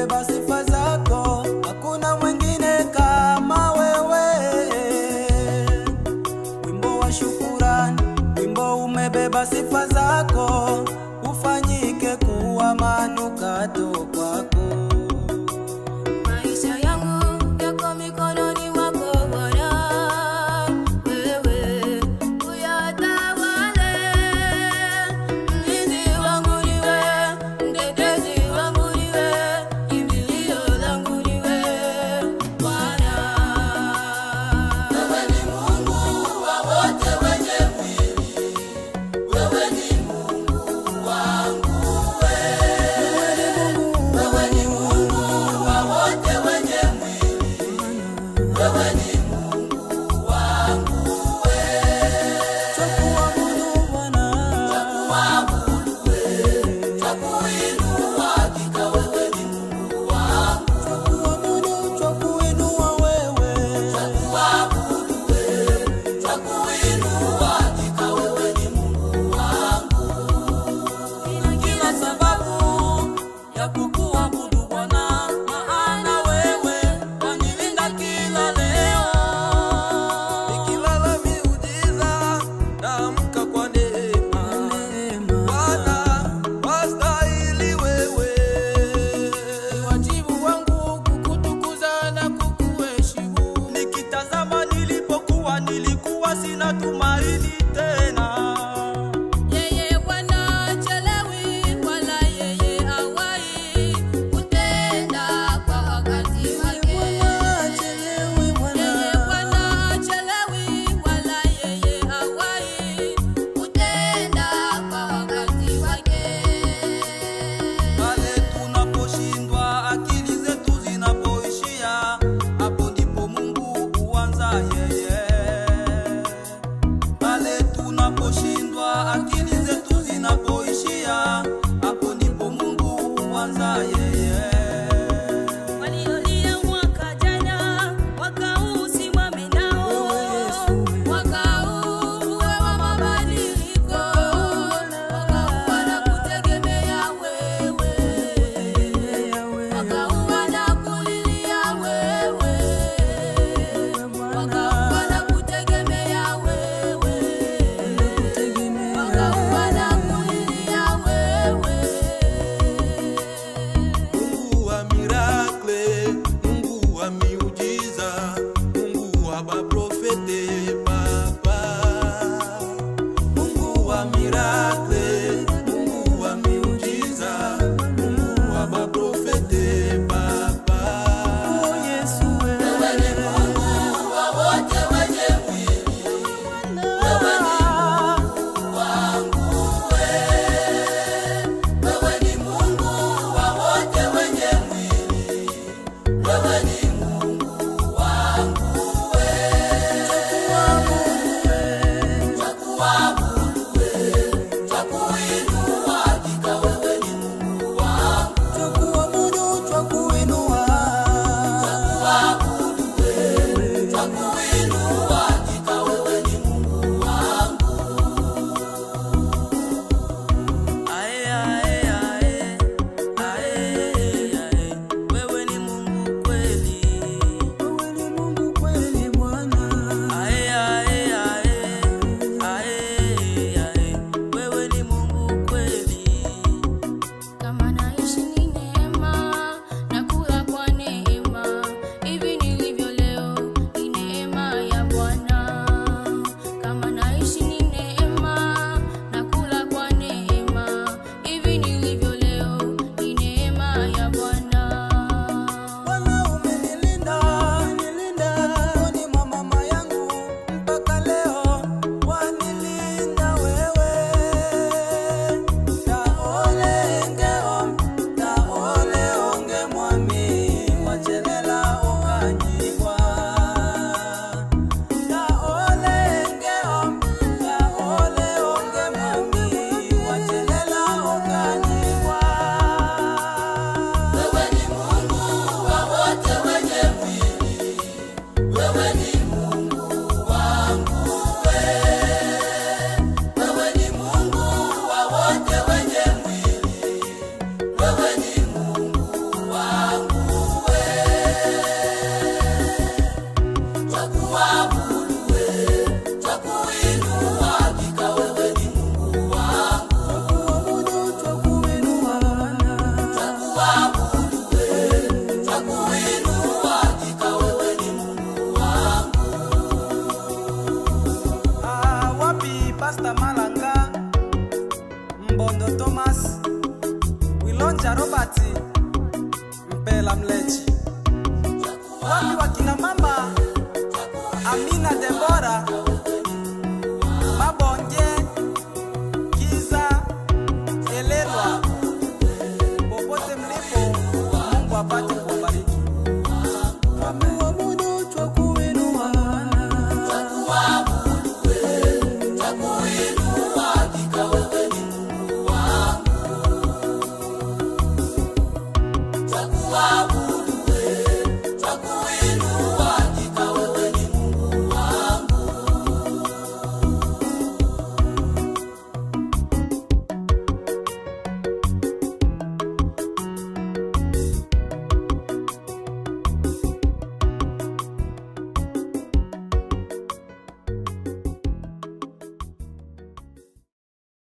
umebeba sifa zako, hakuna mwingine kama wewe. Wimbo wa shukurani, wimbo umebeba sifa zako, ufanyike kuwa manukato kwako. Maisha yangu yako mikononi mwako Bwana, wewe uyatawale. Mlinzi wangu ni wewe, mtetezi wangu ni wewe, kimbilio langu ni wewe Bwana. Wewe ni Mungu wa wote wenye mwili, wewe ni Mungu wangu wewe ni Mungu wa wote wenye mwili, wewe ni Mungu wangu Twakuabudu Bwana, twakuabudu wewe, twakuinua, hakika wewe ni Mungu wangu. twakuabudu, twakuinua wewe. Twakuabudu wewe, twakuinua, hakika wewe ni Mungu wangu. Nina kila sababu ya kukuabudu Bwana, maana wewe wanilinda kila leo. Nikilala miujiza, naamka kwa neema. Bwana, wastahili wewe. Ni wajibu wangu kukutukuza na kukuheshimu. Nikitazama nilipokuwa, nilikuwa sina tumaini tena. Yeye Bwana hachelewi wala yeye hawai kutenda kwa wakati wake. Achelewe Bwana. Yeye Bwana hachelewi wala yeye hawai kutenda kwa wakati wake. Pale tunaposhindwa, akili zetu zinapoishia, hapo ndipo Mungu huanza yeye. Pale tunaposhindwa, akili zetu zinapoishia, hapo ndipo Mungu huanza yeye. Waliolia mwaka jana, mwaka huu usimame nao. Mwaka huu uwe wa mabadiliko. Mwaka huu wanakutegemea wewe. Mwaka huu wanakulilia wewe. Mwaka huu wanakutegemea wewe. Mwaka huu wanakulilia wewe. Mpela Mlechi. Wapi wakina mama